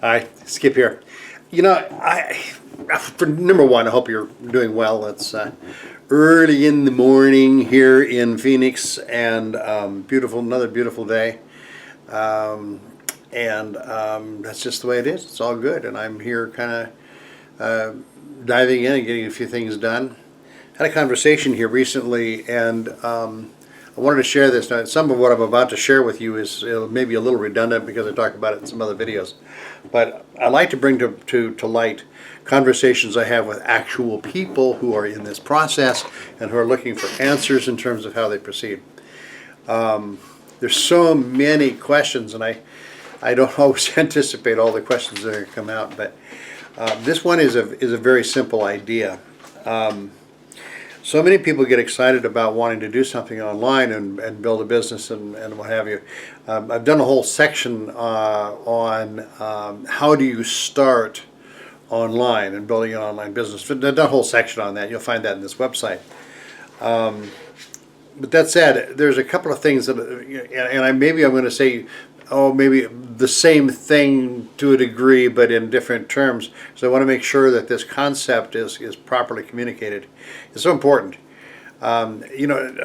Hi, Skip here. You know, for number one, I hope you're doing well. It's early in the morning here in Phoenix, and another beautiful day. Um, and that's just the way it is. It's all good, and I'm here kind of diving in and getting a few things done. Had a conversation here recently, and I wanted to share this. Now, some of what I'm about to share with you is maybe a little redundant because I talk about it in some other videos. But I like to bring to light conversations I have with actual people who are in this process and who are looking for answers in terms of how they proceed. There's so many questions, and I don't always anticipate all the questions that are going to come out, but this one is a very simple idea. So many people get excited about wanting to do something online and build a business and what have you. I've done a whole section on how do you start online and building an online business. I've done a whole section on that. You'll find that in this website. But that said, there's a couple of things that, maybe I'm going to say, maybe the same thing to a degree, but in different terms. So I want to make sure that this concept is properly communicated. It's so important. I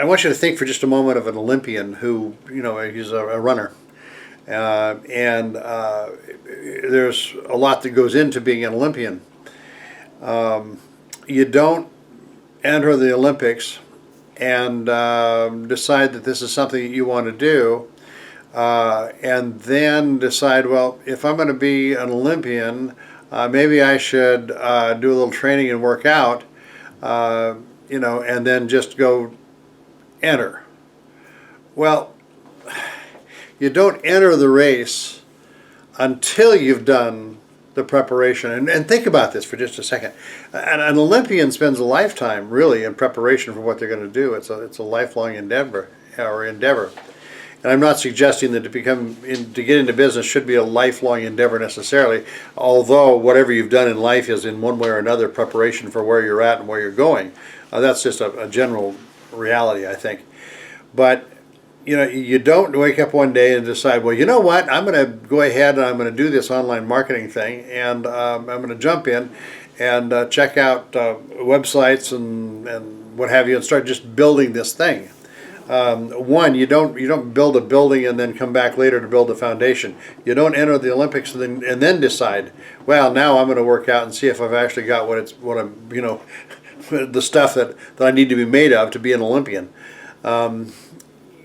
want you to think for just a moment of an Olympian who, he's a runner. There's a lot that goes into being an Olympian. You don't enter the Olympics and decide that this is something that you want to do, and then decide, well, if I'm going to be an Olympian, maybe I should do a little training and work out, and then just go enter. Well, you don't enter the race until you've done the preparation. And think about this for just a second. An Olympian spends a lifetime really in preparation for what they're going to do. It's a lifelong endeavor. And I'm not suggesting that to get into business should be a lifelong endeavor necessarily, although whatever you've done in life is in one way or another preparation for where you're at and where you're going. That's just a general reality, I think. But you don't wake up one day and decide, well, you know what, I'm going to go ahead and I'm going to do this online marketing thing, and I'm going to jump in and check out websites and what have you, and start just building this thing. You don't build a building and then come back later to build a foundation. You don't enter the Olympics and then decide, well, now I'm going to work out and see if I've actually got the stuff that I need to be made of to be an Olympian.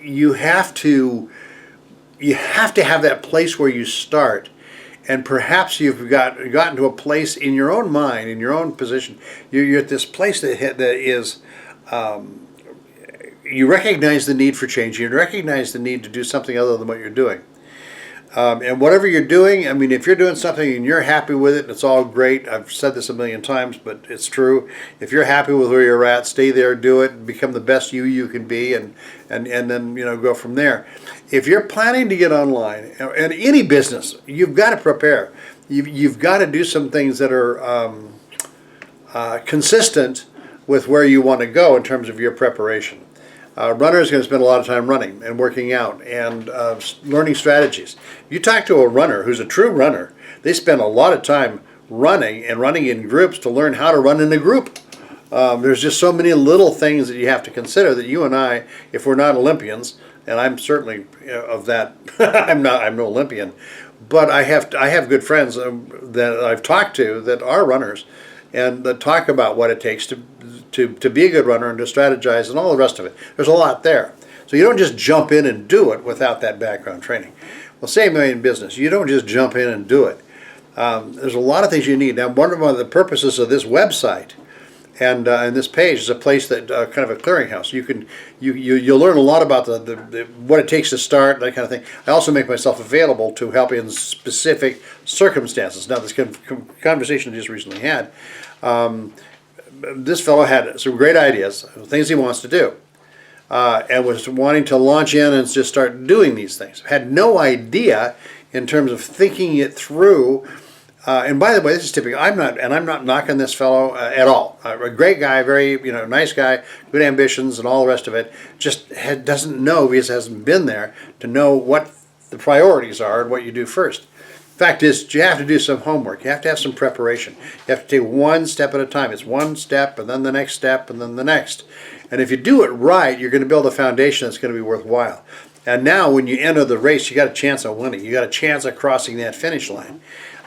You have to have that place where you start, and perhaps you've gotten to a place in your own mind, in your own position. You're at this place that is. You recognize the need for change. You recognize the need to do something other than what you're doing. And whatever you're doing, if you're doing something and you're happy with it, it's all great. I've said this a million times, but it's true. If you're happy with where you're at, stay there, do it, become the best you can be, and then go from there. If you're planning to get online, and any business, you've got to prepare. You've got to do some things that are consistent with where you want to go in terms of your preparation. A runner is going to spend a lot of time running and working out and learning strategies. You talk to a runner who's a true runner, they spend a lot of time running and running in groups to learn how to run in a group. There's just so many little things that you have to consider that you and I, if we're not Olympians, and I'm certainly of that, I'm no Olympian, but I have good friends that I've talked to that are runners, and that talk about what it takes to be a good runner and to strategize and all the rest of it. There's a lot there. So you don't just jump in and do it without that background training. Well, same way in business. You don't just jump in and do it. There's a lot of things you need. Now, one of the purposes of this website and this page is a place that kind of a clearinghouse. You'll learn a lot about the what it takes to start, that kind of thing. I also make myself available to help in specific circumstances. Now, this conversation I just recently had, this fellow had some great ideas, things he wants to do, and was wanting to launch in and just start doing these things. Had no idea in terms of thinking it through. And by the way, this is typical. I'm not knocking this fellow at all. A great guy, very nice guy, good ambitions, and all the rest of it. Just doesn't know, because hasn't been there to know what the priorities are and what you do first. Fact is, you have to do some homework. You have to have some preparation. You have to take one step at a time. It's one step, and then the next step, and then the next. And if you do it right, you're going to build a foundation that's going to be worthwhile. And now when you enter the race, you got a chance of winning. You got a chance of crossing that finish line.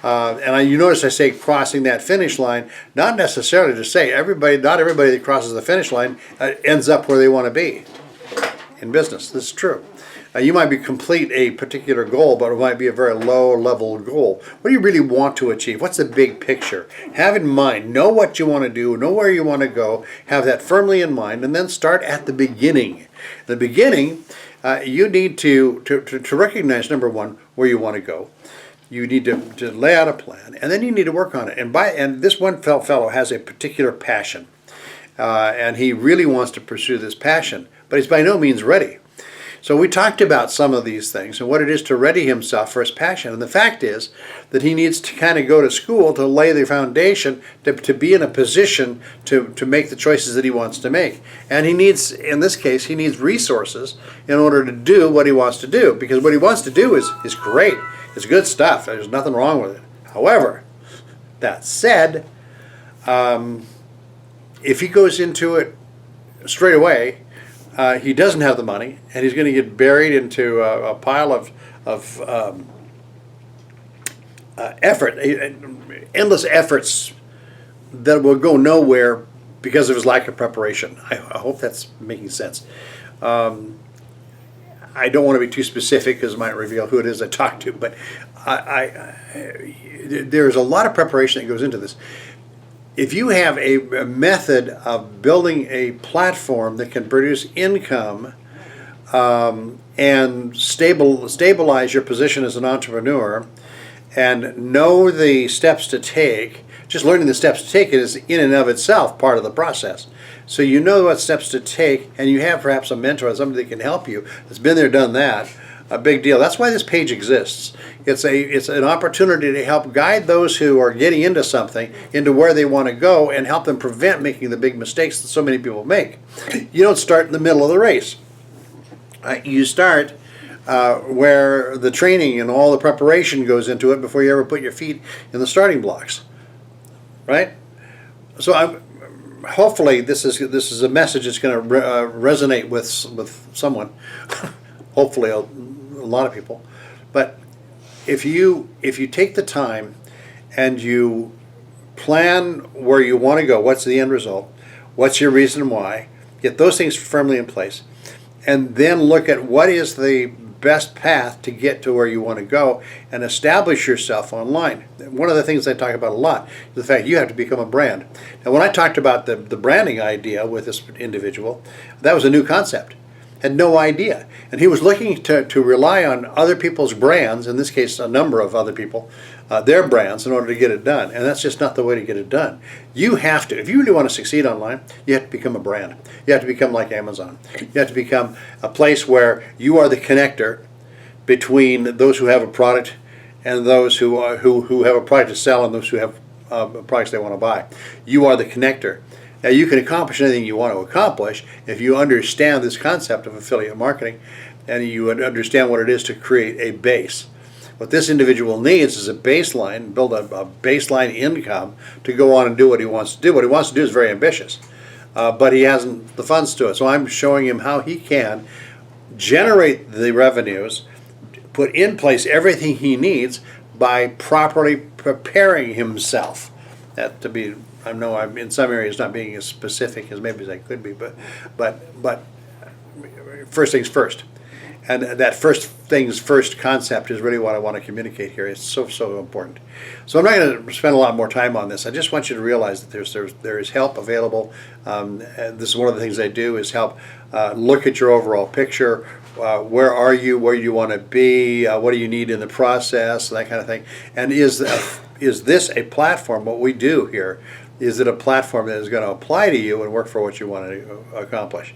You notice I say crossing that finish line, not necessarily to say not everybody that crosses the finish line ends up where they want to be in business. This is true. You might complete a particular goal, but it might be a very low level goal. What do you really want to achieve? What's the big picture? Have in mind, know what you want to do, know where you want to go, have that firmly in mind, and then start at the beginning. The beginning, you need to recognize, number one, where you want to go. You need to lay out a plan, and then you need to work on it. And this one fellow has a particular passion, and he really wants to pursue this passion, but he's by no means ready. So we talked about some of these things and what it is to ready himself for his passion. And the fact is that he needs to kind of go to school to lay the foundation to be in a position to make the choices that he wants to make. And he needs, in this case, he needs resources in order to do what he wants to do. Because what he wants to do is great. It's good stuff. There's nothing wrong with it. However, that said, if he goes into it straight away, he doesn't have the money, and he's going to get buried into a pile of effort, endless efforts that will go nowhere because of his lack of preparation. I hope that's making sense. I don't want to be too specific because it might reveal who it is I talk to, but there's a lot of preparation that goes into this. If you have a method of building a platform that can produce income and stabilize your position as an entrepreneur and know the steps to take, just learning the steps to take is in and of itself part of the process. So you know what steps to take, and you have perhaps a mentor, somebody that can help you that's been there, done that. A big deal. That's why this page exists. It's an opportunity to help guide those who are getting into something into where they want to go and help them prevent making the big mistakes that so many people make. You don't start in the middle of the race. You start where the training and all the preparation goes into it before you ever put your feet in the starting blocks. Right? So hopefully this is a message that's going to resonate with someone. Hopefully a lot of people. But if you take the time and you plan where you want to go, what's the end result, what's your reason why, get those things firmly in place, and then look at what is the best path to get to where you want to go and establish yourself online. One of the things I talk about a lot is the fact you have to become a brand. Now when I talked about the branding idea with this individual, that was a new concept. Had no idea. And he was looking to rely on other people's brands, in this case a number of other people, their brands in order to get it done. And that's just not the way to get it done. You have to, if you really want to succeed online, you have to become a brand. You have to become like Amazon. You have to become a place where you are the connector between those who have a product and those who have a product to sell and those who have products they want to buy. You are the connector. Now you can accomplish anything you want to accomplish if you understand this concept of affiliate marketing and you understand what it is to create a base. What this individual needs is a baseline, build a baseline income to go on and do what he wants to do. What he wants to do is very ambitious, but he hasn't the funds to it. So I'm showing him how he can generate the revenues, put in place everything he needs by properly preparing himself. That to be, I know I'm in some areas not being as specific as maybe as I could be, but first things first. And that first things first concept is really what I want to communicate here. It's so important. So I'm not going to spend a lot more time on this. I just want you to realize that there is help available. And this is one of the things I do is help look at your overall picture. Where are you? Where do you want to be? What do you need in the process? That kind of thing. And is this a platform? What we do here, is it a platform that is going to apply to you and work for what you want to accomplish?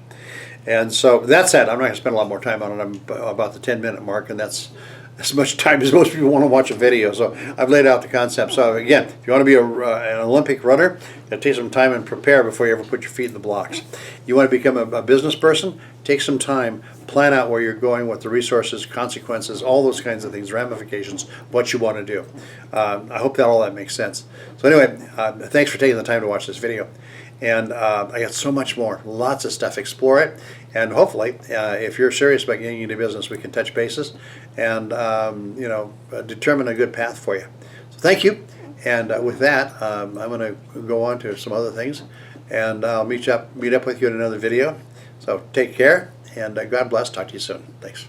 And so that said, I'm not going to spend a lot more time on it. I'm about the 10-minute mark, and that's as much time as most people want to watch a video. So I've laid out the concept. So again, if you want to be an Olympic runner, you got to take some time and prepare before you ever put your feet in the blocks. You want to become a business person? Take some time, plan out where you're going, what the resources, consequences, all those kinds of things, ramifications, what you want to do. I hope that all that makes sense. So anyway, thanks for taking the time to watch this video. And I got so much more, lots of stuff. Explore it, and hopefully, if you're serious about getting into business, we can touch bases and determine a good path for you. So thank you. And with that, I'm going to go on to some other things, and I'll meet up with you in another video. So take care, and God bless. Talk to you soon. Thanks.